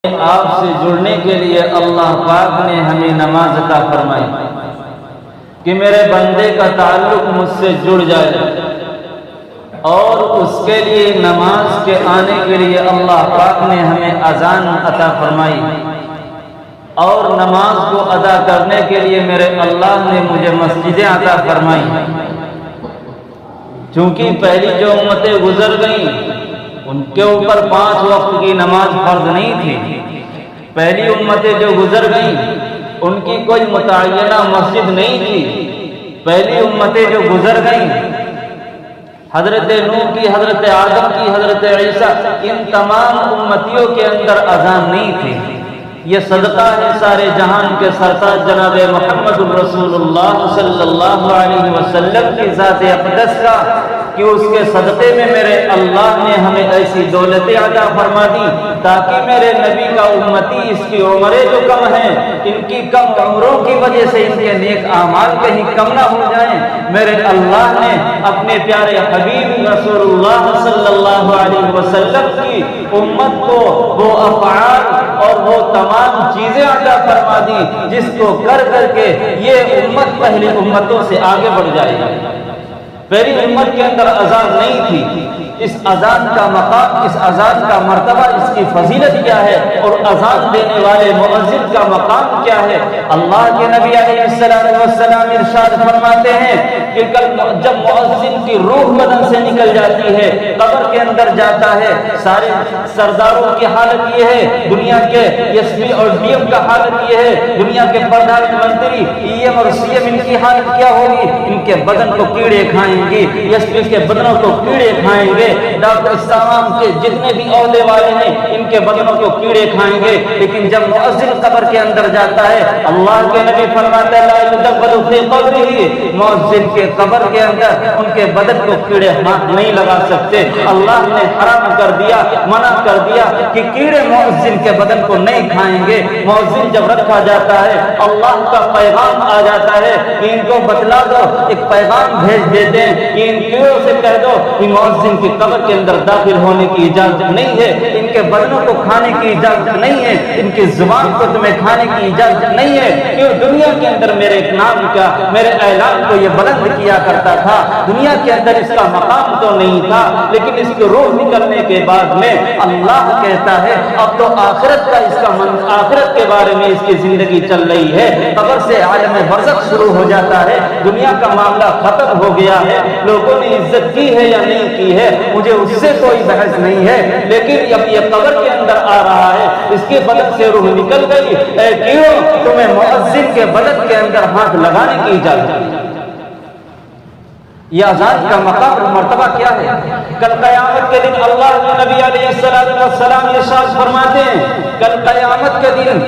آپ سے جڑنے کے لیے اللہ پاک نے ہمیں نماز عطا فرمائی کہ میرے بندے کا تعلق مجھ سے جڑ جائے، اور اس کے لیے نماز کے آنے کے لیے اللہ پاک نے ہمیں اذان عطا فرمائی، اور نماز کو ادا کرنے کے لیے میرے اللہ نے مجھے مسجدیں عطا فرمائی۔ چونکہ پہلی جو امتیں گزر گئیں ان کے اوپر 5 وقت کی نماز فرض نہیں تھی۔ پہلی امتیں جو گزر گئیں ان کی کوئی متعینہ مسجد نہیں تھی۔ پہلی امتیں جو گزر گئیں، حضرت نوح کی، حضرت آدم کی، حضرت عیسیٰ، ان تمام امتیوں کے اندر اذان نہیں تھی۔ یہ صدقہ ہے سارے جہان کے سرتاج جناب محمد الرسول اللہ صلی اللہ علیہ وسلم کی ذات اقدس کا، کہ اس کے صدقے میں میرے اللہ نے ہمیں ایسی دولتیں عطا فرما دی تاکہ میرے نبی کا امتی، اس کی عمریں جو کم ہیں، ان کی کم عمروں کی وجہ سے ان کے نیک اعمال کہیں کم نہ ہو جائیں، میرے اللہ نے اپنے پیارے حبیب رسول اللہ صلی اللہ علیہ وسلم کی امت کو وہ افعال اور وہ تمام چیزیں عطا فرما دی جس کو کر کے یہ امت پہلی امتوں سے آگے بڑھ جائے گی۔ پہلی امت کے اندر اذان نہیں تھی۔ اس اذان کا مقام، اس اذان کا مرتبہ، اس کی فضیلت کیا ہے، اور اذان دینے والے مؤذن کا مقام کیا ہے؟ اللہ کے نبی علیہ السلام ارشاد فرماتے ہیں کہ کل جب مؤذن کی روح بدن سے نکل جاتی ہے، قبر کے اندر جاتا ہے، سارے سرداروں کی حالت یہ ہے، دنیا کے ایس پی اور ڈی ایم کا حالت یہ ہے، دنیا کے پردھان منتری، ای ایم اور سی ایم، ان کی حالت کیا ہوگی؟ ان کے بدن کو کیڑے کھائیں گے، ایس پی کے بدنوں کو کیڑے کھائیں گے، ڈاکٹر اسلام کے جتنے بھی عہدے والے ہیں ان کے بدنوں کو کیڑے کھائیں گے۔ لیکن جب مؤذن قبر کے اندر جاتا ہے، اللہ کے نبی فرماتے ہیں لا یدبر فی قبرہ، مؤذن کے قبر کے اندر ان کے بدن کو کیڑے ہاتھ نہیں لگا سکتے۔ اللہ نے حرام کر دیا، منع کر دیا کہ کیڑے مؤذن کے بدن کو نہیں کھائیں گے۔ مؤذن جب رکھا جاتا ہے، اللہ کا پیغام آ جاتا ہے کہ ان کو بتلا دو، ایک پیغام بھیج دیتے ہیں کہ ان کیڑوں سے کہہ دو کہ مؤذن کی قبر کے اندر داخل ہونے کی اجازت نہیں ہے، ان کے بدنوں کو کھانے کی اجازت نہیں ہے، ان کی زبان کو تمہیں کھانے کی اجازت نہیں ہے۔ کہ دنیا کے اندر میرے نام کا، میرے اعلان کو یہ بلند کیا کرتا تھا، دنیا کے اندر اس کا مقام تو نہیں تھا، لیکن اس کی روح نکلنے کے بعد میں اللہ کہتا ہے اب تو آخرت کا اس کا آخرت کے بارے میں اس کی زندگی چل رہی ہے۔ قبر سے عالم برزخ شروع ہو جاتا ہے، دنیا کا معاملہ ختم ہو گیا ہے، لوگوں نے عزت کی ہے یا نہیں کی ہے مجھے اس سے کوئی بحث نہیں ہے، لیکن اب یہ قبر کے اندر آ رہا ہے، اس کے بدن سے روح نکل گئی، اے کیوں تمہیں مؤذن کے بدن کے اندر ہاتھ لگانے کی اجازت؟ یہ اذان کا مقام اور مرتبہ کیا ہے؟ کل قیامت کے دن اللہ کے نبی علیہ السلام ارشاد فرماتے ہیں کل قیامت کے دن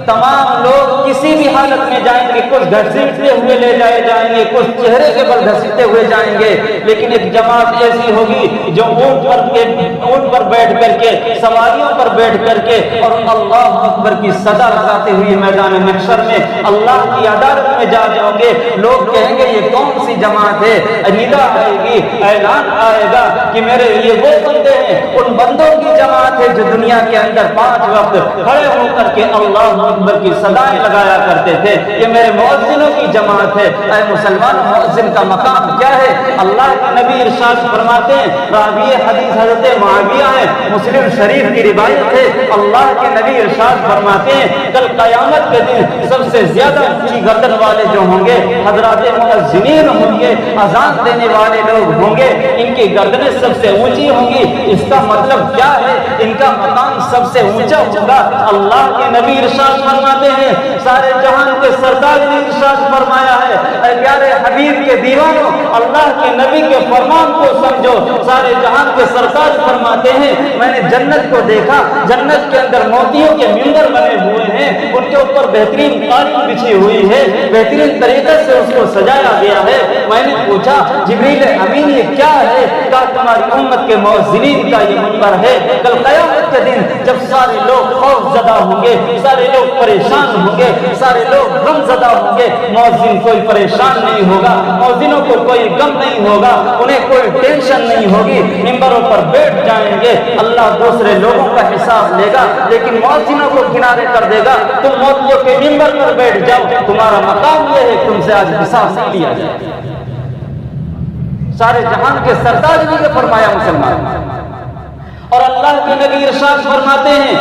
تمام لوگ کسی بھی حالت میں جائیں گے، کچھ گھسیٹتے ہوئے لے جائے جائیں گے، کچھ چہرے کے بل گھسیٹتے ہوئے جائیں گے، لیکن ایک جماعت ایسی ہوگی جو اونٹ پر بیٹھ کر کے، سواریوں پر بیٹھ کر کے، اور اللہ اکبر کی صدا لگاتے ہوئے میدان محشر میں اللہ کی عدالت میں جا جاؤ گے۔ لوگ کہیں گے یہ کون سی جماعت ہے؟ ندا آئے گی، اعلان آئے گا کہ میرے یہ وہ بندے ہیں، ان بندوں کی جماعت ہے جو دنیا کے اندر 5 وقت کھڑے ہو کر کے اللہ اکبر کی صدائیں لگایا کرتے تھے، یہ میرے مؤذنوں کی جماعت ہے۔ اے مسلمان، مؤذن کا مقام کیا ہے؟ اللہ کے نبی ارشاد فرماتے ہیں، راوی حدیث حضرت معاویہ ہے، مسلم شریف کی روایت ہے، اللہ کے نبی ارشاد فرماتے ہیں کل قیامت کے دن سب سے زیادہ اونچی گردن والے جو ہوں گے حضرات مؤذنین ہوں گے، اذان دینے والے لوگ ہوں گے، ان کی گردنیں سب سے اونچی ہوں گی۔ اس کا مطلب کیا ہے؟ ان کا مقام سب سے اونچا ہوگا۔ اللہ کے نبی ارشاد فرماتے ہیں، سارے جہان کے سردار نے ارشاد فرمایا ہے، اے پیارے حبیب کے دیوانوں، اللہ کے نبی کے فرمان کو سمجھو۔ سارے جہان کے سردار فرماتے ہیں میں نے جنت کو دیکھا، جنت کے اندر موتیوں کے ممبر بنے ہوئے ہیں، ان کے اوپر بہترین قالین بچھی ہوئی ہے، بہترین طریقے سے اس کو سجایا گیا ہے۔ میں نے پوچھا جبریل امین یہ کیا ہے؟ کہا تمہاری امت کے مؤذنین کا یہ منبر ہے، کل قیامت کے دن جب سارے لوگ خوف زدہ ہوں گے، سارے لوگ پریشان ہوں گے، سارے لوگ غم زدہ ہوں گے، مؤذن کوئی پریشان نہیں ہوگا، مؤذنوں کو کوئی غم نہیں ہوگا، انہیں کوئی ٹینشن نہیں ہوگی، ممبروں پر بیٹھ جائیں گے، اللہ دوسرے لوگوں کا حساب لے گا، لیکن مؤذنوں کو کنارے کر دے گا، تم مولویوں کے ممبر پر بیٹھ جاؤ، تمہارا مقام یہ ہے تم سے آج حساب نہیں لیا جائے۔ سارے جہان کے سردار نے فرمایا مسلمان، اور اللہ کے نبی ارشاد فرماتے ہیں،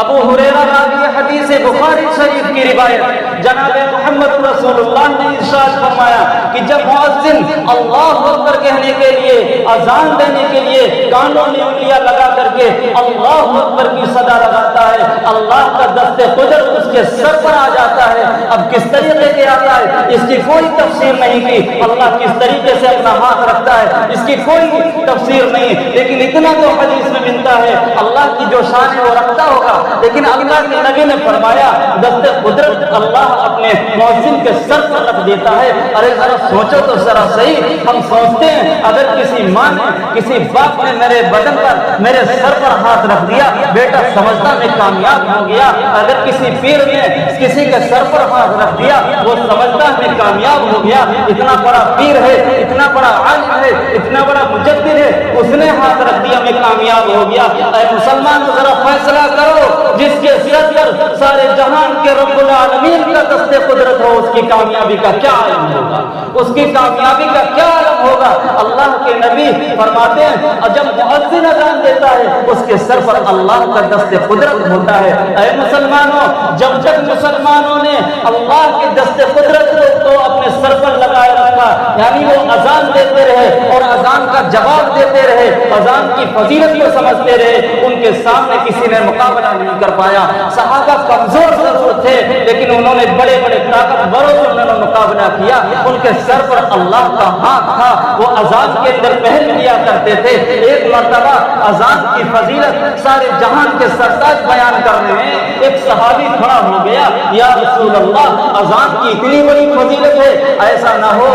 ابو ہریرہ راوی حدیث بخاری شریف کی روایت، جناب محمد رسول اللہ نے ارشاد فرمایا کہ جب مؤذن اللہ اکبر کہنے کے لیے، اذان دینے کے لیے کانوں میں انگلیاں لگا کر کے اللہ اکبر کی صدا لگاتا ہے، اللہ کا دست قدرت اس کے سر پر آ جاتا ہے۔ اب کس طریقے سے آتا ہے اس کی کوئی تفسیر نہیں کی، اللہ کس طریقے سے اپنا ہاتھ رکھتا ہے اس کی کوئی تفسیر نہیں، لیکن اتنا تو حدیث میں ملتا ہے اللہ کی جو شان ہے وہ رکھتا ہوگا، لیکن اللہ کے نبی نے فرمایا دست قدرت اللہ اپنے مؤذن کے سر پر رکھ دیتا ہے۔ ارے ذرا سوچو تو ذرا صحیح، ہم سوچتے ہیں اگر کسی ماں نے، کسی باپ نے میرے بدن پر، میرے سر پر ہاتھ رکھ دیا، بیٹا سمجھتا میں کامیاب ہو گیا، اگر کسی پیر نے کسی کے سر پر ہاتھ رکھ دیا وہ سمجھتا میں کامیاب ہو گیا، اتنا بڑا پیر ہے، اتنا بڑا عالم ہے، اتنا بڑا مجدد ہے، اس نے ہاتھ رکھ دیا میں کامیاب ہو گیا۔ اے مسلمان ذرا فیصلہ کرو، جس کے سر پر سارے جہان کے رب العالمین کا دست قدرت ہو اس کی کامیابی کا کیا عالم ہوگا، اس کی کامیابی کا کیا عالم ہوگا۔ اللہ کے نبی فرماتے ہیں جب مؤذن اذان دیتا ہے اس کے سر پر اللہ کا دست قدرت ہوتا ہے۔ اے مسلمانوں، جب تک مسلمانوں نے اللہ کے دست قدرت کو اپنے سر پر لگائے رکھا، یعنی وہ اذان دیتے رہے اور اذان کا جواب دیتے رہے، اذان کی فضیلت کو سمجھتے رہے، ان کے سامنے کسی نے مقابلہ نہیں کر پایا۔ صحابہ کمزور ضرور تھے لیکن انہوں نے بڑے بڑے طاقتوروں سے انہوں نے مقابلہ کیا، ان کے سر پر اللہ کا ہاتھ تھا، وہ اذان کے اندر پہل لیا کرتے تھے۔ ایک مرتبہ اذان کی فضیلت سارے جہان کے سردار بیان کر رہے ہیں، ایک صحابی کھڑا ہو گیا، یا رسول اللہ اذان کی اتنی بڑی فضیلت ہے، ایسا نہ ہو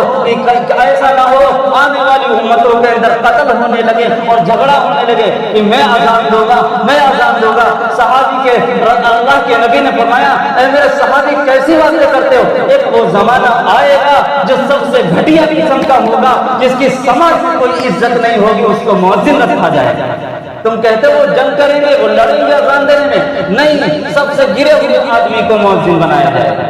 آنے والی امتوں کے اندر قتل ہونے لگے اور جھگڑا ہونے لگے کہ میں اذان دوں گا، میں اذان دوں گا۔ صحابی کے اللہ کے نبی نے فرمایا اے میرے صحابی کیسی باتیں کرتے ہو، ایک وہ زمانہ آئے گا جو سب سے گھٹیا قسم کا ہوگا، جس کی سماج میں کوئی عزت نہیں ہوگی، اس کو مؤذن رکھا جائے گا۔ تم کہتے ہو وہ جنگ کریں گے، وہ لڑیں گے اذان دینے میں، نہیں، سب سے گرے ہوئے آدمی کو مؤذن بنایا جائے گا،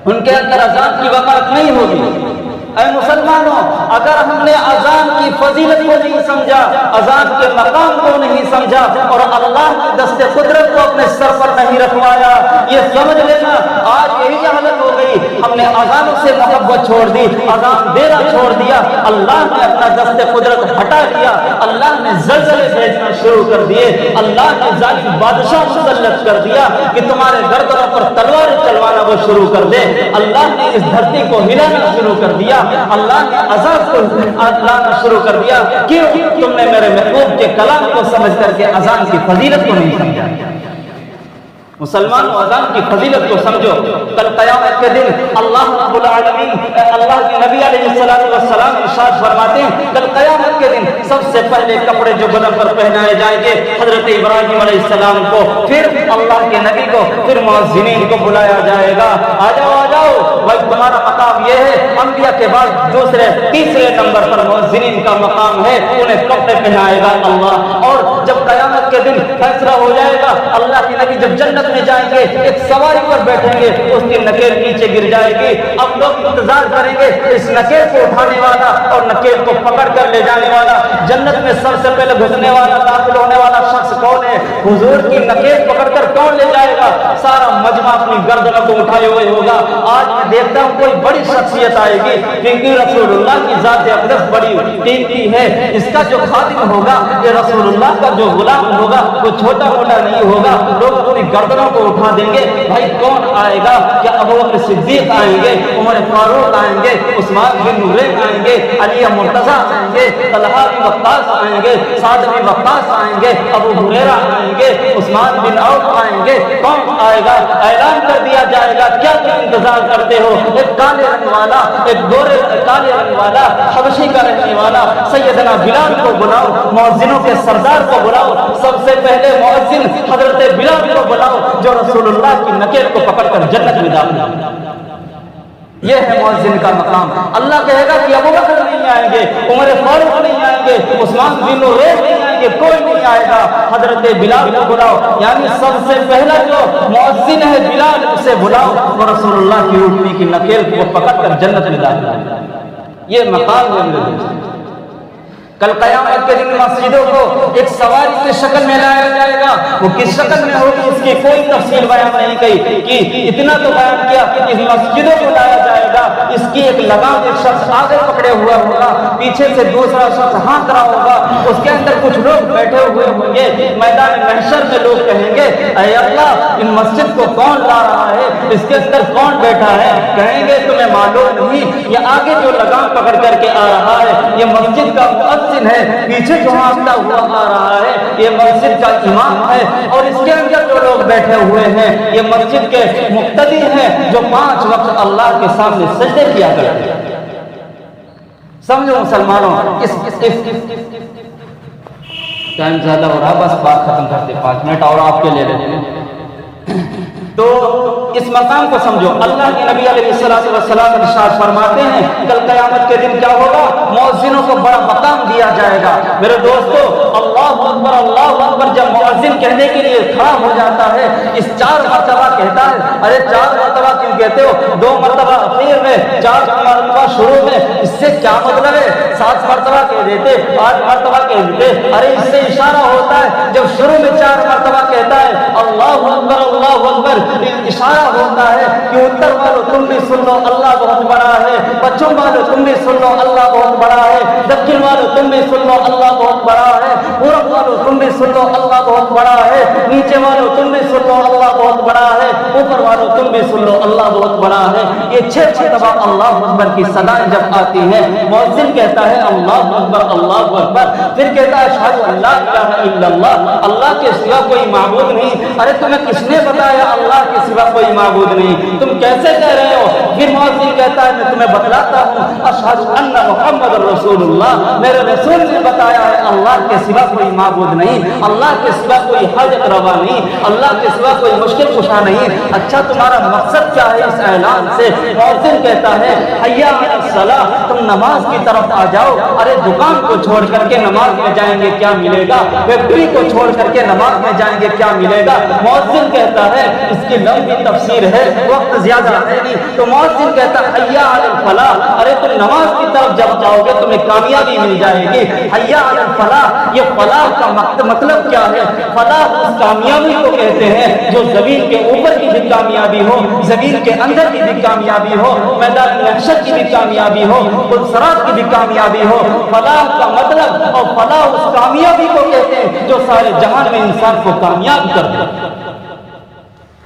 ان کے اندر اذان کی وقت نہیں ہوگی۔ اے مسلمانوں، اگر ہم نے اذان کی فضیلت کو نہیں سمجھا، اذان کے مقام کو نہیں سمجھا اور اللہ کی دست قدرت کو اپنے سر پر نہیں رکھوایا، یہ سمجھ لینا آج یہی حالت ہو گئی، ہم نے اذانوں سے محبت چھوڑ دی، اذان دینا چھوڑ دیا، اللہ نے اپنا دست قدرت ہٹا دیا، اللہ نے زلزلے بھیجنا شروع کر دیے، اللہ نے ظالم بادشاہ مسلط کر دیا کہ تمہارے گردنوں پر تلوار چلوانا وہ شروع کر دے، اللہ نے اس دھرتی کو ہلانا شروع کر دیا، اللہ نے عذاب کو لانا شروع کر دیا۔ کیوں؟ تم نے میرے محبوب کے کلام کو سمجھ کر کے اذان کی فضیلت کو نہیں سمجھا۔ مسلمانوں، اذان کی فضیلت کو سمجھو، کل قیامت کے دن اللہ رب العالمین، اللہ کے نبی علیہ السلام ارشاد فرماتے ہیں کل قیامت کے دن سب سے پہلے کپڑے جو بدن پر پہنائے جائیں گے حضرت ابراہیم علیہ السلام کو، پھر اللہ کے نبی کو، پھر مؤذنین کو بلایا جائے گا، آ جاؤ آ جاؤ بھائی، تمہارا مقام یہ ہے۔ انبیاء کے بعد دوسرے تیسرے نمبر پر مؤذنین کا مقام ہے، انہیں کپڑے پہنائے گا اللہ۔ اور جب قیامت کے دن فیصلہ ہو جائے گا، اللہ کے نبی جب جنت میں جائیں گے ایک سواری پر بیٹھیں گے، اس کی نکیل نیچے گر جائے گی، اب لوگ انتظار کریں گے اس نکیل کو اٹھانے والا اور نکیل کو پکڑ کر لے جانے والا، جنت میں سب سے پہلے گھسنے والا، داخل ہونے والا شخص کون ہے؟ حضور کی نکیل پکڑ کر کون لے جائے گا؟ سارا مجمع اپنی گردنوں کو اٹھائے ہوئے ہوگا۔ آج میں دیکھتا ہوں کوئی بڑی شخصیت آئے گی کیونکہ رسول اللہ کی ذات اقدس بڑی قیمتی ہے، اس کا جو خادم ہوگا، یہ رسول اللہ کا جو غلام ہوگا وہ چھوٹا موٹا نہیں ہوگا، لوگ اپنی گردن برتنوں کو اٹھا دیں گے، بھائی کون آئے گا؟ کیا ابو بکر صدیق آئیں گے، عمر فاروق آئیں گے، عثمان بن نورین آئیں گے، علی مرتضیٰ آئیں گے، طلحہ بن وقاص آئیں گے، سعد بن وقاص آئیں گے، ابو ہریرہ آئیں گے، عثمان بن عوف آئیں گے، کون آئے گا؟ اعلان کر دیا جائے گا، کیا تم انتظار کرتے ہو؟ ایک کالے رنگ والا، ایک گورے کالے رنگ والا، حبشی کا رہنے والا سیدنا بلال کو بلاؤ، مؤذنوں کے سردار کو بلاؤ، سب سے پہلے مؤذن حضرت بلال کو بلاؤ جو رسول اللہ کی نکیر کو پکڑ کر جنت میں داخل ہو۔ یہ ہے مؤذن کا مقام۔ اللہ کہے گا کہ ابو بکر نہیں آئیں گے، عمر فاروق نہیں آئیں گے، عثمان بن نورین نہیں آئیں گے، کوئی نہیں آئے گا، حضرت بلال کو بلاؤ، یعنی سب سے پہلا جو مؤذن ہے بلال، اسے بلاؤ، وہ رسول اللہ کی اٹھنی کی نکیر کو پکڑ کر جنت میں داخل ہو۔ یہ مقام ہے میرے دوست۔ کل قیامت کے دن مسجدوں کو ایک سواری کی شکل میں لایا جائے گا، وہ کس شکل میں ہوگی اس کی کوئی تفصیل بیان نہیں کی، کہ اتنا تو بیان کیا کہ اس مسجدوں کو لایا جائے گا، اس کی ایک لگام ایک شخص آگے پکڑے ہوا ہوگا، پیچھے سے دوسرا شخص ہاتھ رہا ہوگا، اس کے اندر کچھ لوگ بیٹھے ہوئے ہوں گے، میدان محشر میں لوگ کہیں گے اے اللہ ان مسجد کو کون لا رہا ہے، اس کے اندر کون بیٹھا ہے؟ کہیں گے تمہیں معلوم نہیں، یہ آگے جو لگام پکڑ کر کے آ رہا ہے یہ مسجد کا مؤذن ہے، پیچھے جو ہانکتا ہوا آ رہا ہے یہ مسجد کا امام ہے، اور اس کے اندر جو لوگ بیٹھے ہوئے ہیں یہ مسجد کے مقتدی ہیں جو 5 وقت اللہ کے سامنے سجدے کیا کرتے ہیں۔ سمجھو مسلمانوں، ٹائم زیادہ ہو رہا، بس بات ختم کرتے، 5 منٹ اور آپ کے لے لیتے ہیں۔ تو اس مقام کو سمجھو۔ اللہ کے نبی علیہ السلام ارشاد فرماتے ہیں کل قیامت کے دن کیا ہوگا؟ مؤذنوں کو بڑا مقام دیا جائے گا۔ میرے دوستو اللہ اکبر اللہ اکبر جب مؤذن کہنے کے لیے کھڑا ہو جاتا ہے، اس 4 مرتبہ کہتا ہے، ارے 4 مرتبہ کیوں کہتے ہو؟ 2 مرتبہ اخیر میں، 4 مرتبہ شروع میں، اس سے کیا مطلب ہے؟ 7 مرتبہ کہہ دیتے، 8 مرتبہ کہہ دیتے، ارے اس سے اشارہ ہوتا ہے جب شروع میں 4 مرتبہ کہتا ہے اللہ اکبر، اشارہ ہوتا ہے کہ اتر والو تم بھی سن لو اللہ بہت بڑا ہے، پچھم والو تم بھی سن لو اللہ بہت بڑا ہے، دکن والو تم بھی سن لو اللہ بہت بڑا ہے، پورب والو تم بھی سن لو اللہ بہت بڑا ہے، نیچے والو تم بھی سن لو اللہ بہت بڑا ہے، اوپر والو تم بھی سن لو اللہ بہت بڑا ہے۔ یہ 6 مرتبہ اللہ اکبر کی صدائیں جب آتی ہیں، مؤذن کہتا ہے اللہ اکبر اللہ اکبر، پھر کہتا ہے اشہد ان لا الہ الا اللہ، اللہ کے سوا کوئی معبود نہیں۔ ارے تمہیں کس نے بتایا اللہ کے سوا کوئی معبود نہیں؟ تم کیسے کہہ رہے ہو؟ پھر مؤذن کہتا ہے میں تمہیں بتلاتا ہوں، اشہد ان محمد رسول اللہ، میرے رسول نے بتایا ہے اللہ کے سوا کوئی معبود نہیں، اللہ کے سوا کوئی حاجت روا نہیں، اللہ کے سوا کوئی مشکل کشا نہیں۔ اچھا تمہارا مقصد کیا ہے اس اعلان سے؟ مؤذن کہتا ہے حی علی الصلاۃ، تم نماز کی طرف آ جاؤ۔ ارے دکان کو چھوڑ کر کے نماز میں جائیں گے کیا ملے گا؟ فیکٹری کو چھوڑ کر کے نماز میں جائیں گے کیا ملے گا؟ مؤذن کہتا ہے اس کی لمبی تفسیر ہے، وقت زیادہ ہے نہیں، تو مؤذن کہتا ہے حی علی الفلاح، ارے تم نماز کی طرف جب جاؤ گے تمہیں کامیابی مل جائے گی۔ حی علی الفلاح، یہ فلاح کا مطلب کیا ہے؟ فلاح اس کامیابی کو کہتے ہیں جو زمین کے اوپر کی بھی کامیابی ہو، زمین کے اندر کی بھی کامیابی ہو، میدان محشر کی بھی کامیابی ہو، پلسرات کی بھی کامیابی ہو۔ فلاح کا مطلب اور فلاح اس کامیابی کو کہتے ہیں جو سارے جہان میں انسان کو کامیاب کر دے۔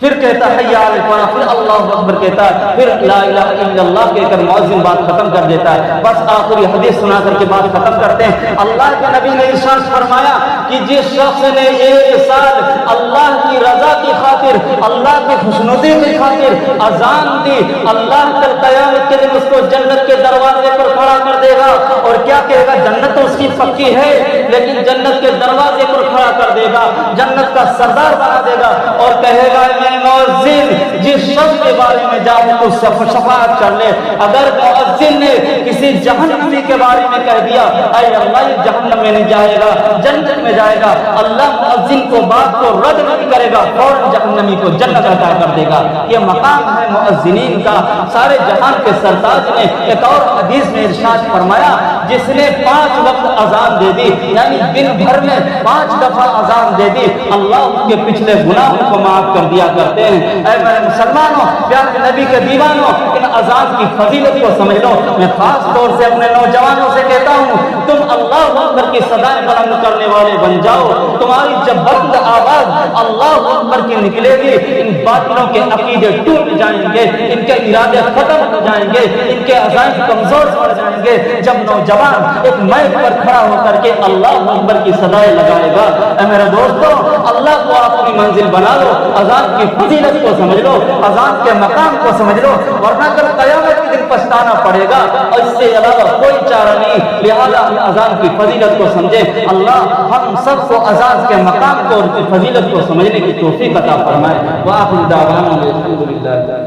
پھر کہتا ہے حی علی الفلاح، پھر اللہ اکبر کہتا ہے، پھر لا الہ الا اللہ کہہ کر مؤذن بات ختم کر دیتا ہے۔ بس آخری حدیث سنا کر کے بات ختم کرتے ہیں۔ اللہ کے نبی نے ارشاد فرمایا کہ جس شخص نے 1 سال اللہ کی رضا کی خاطر، اللہ کی خوشنودی کی خاطر اذان دی، اللہ کل قیامت کے دن اس کو جنت کے دروازے پر کھڑا کر دے گا، اور کیا کہے گا؟ جنت تو اس کی پکی ہے لیکن جنت کے دروازے پر کھڑا کر دے گا، جنت کا سردار بنا دے گا، اور کہے گا مؤذن جس شخص کے بارے میں جائے تو شفاعت کر لے۔ اگر مؤذن نے کسی جہنمی کے بارے میں کہہ دیا اے اللہ یہ جہنم میں نہیں جائے گا جنت میں جائے گا، اللہ مؤذن کو بات کو رد نہیں کرے گا، فوراً جہنمی کو جنت عطا کر دے گا۔ یہ مقام ہے مؤذنین کا۔ سارے جہان کے سرتاج نے ایک اور حدیث میں ارشاد فرمایا جس نے 5 وقت اذان دے دی، یعنی دن بھر میں 5 دفعہ اذان دے دی، اللہ اس کے پچھلے گناہوں کو معاف کر دیا کرتے ہیں۔ اے میرے مسلمانوں، پیارے نبی کے دیوانوں، ان اذان کی فضیلت کو سمجھ لو۔ میں خاص طور سے اپنے نوجوانوں سے کہتا ہوں، تم اللہ اکبر کی صدائیں بلند کرنے والے بن جاؤ۔ تمہاری جب بلند آواز اللہ اکبر کی نکلے گی، ان باطلوں کے عقیدے ٹوٹ جائیں گے، ان کے ارادے ختم ہو جائیں گے، ان کے عزائم کمزور پڑ جائیں گے۔ جب نوجوان ایک مائک پر کھڑا ہو کر کے اللہ اکبر کی صدائیں لگائے گا، اے میرے دوستو، اللہ کو اپنی منزل بنا لو، اذان کی فضیلت کو سمجھ لو، اذان کے مقام کو سمجھ لو، ورنہ کل قیامت کے دن پچھتانا پڑے گا، اور اس سے علاوہ کوئی چارہ نہیں۔ لہذا اذان کی فضیلت کو سمجھے۔ اللہ ہم سب کو اذان کے مقام کو اور کی فضیلت کو سمجھنے کی توفیق عطا فرمائے۔ وآخر دعوانا الحمدللہ۔